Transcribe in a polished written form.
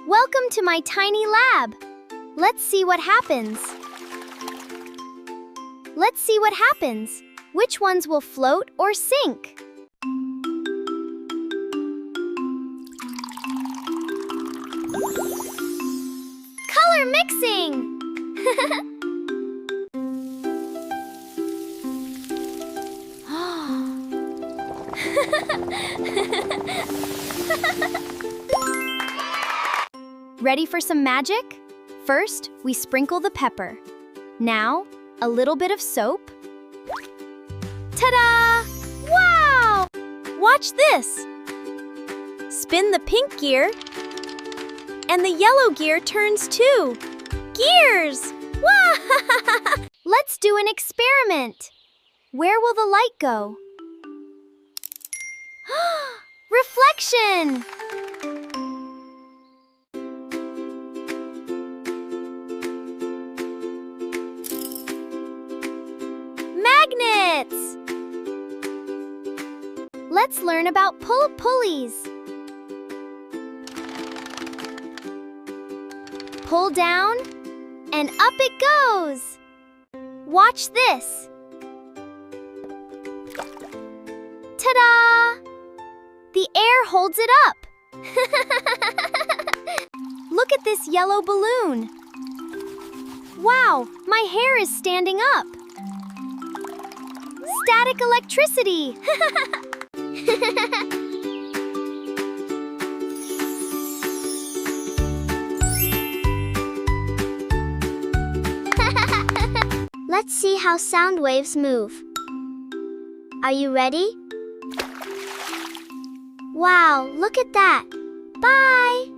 Welcome to my tiny lab. Let's see what happens. Which ones will float or sink? Color mixing! Ready for some magic? First, we sprinkle the pepper. Now, a little bit of soap. Ta-da! Wow! Watch this! Spin the pink gear, and the yellow gear turns too. Gears! Wow! Let's do an experiment. Where will the light go? Reflection! Magnets! Let's learn about pulleys. Pull down, and up it goes. Watch this. Ta-da! The air holds it up. Look at this yellow balloon. Wow, my hair is standing up. Static electricity. Let's see how sound waves move. Are you ready? Wow, look at that. Bye!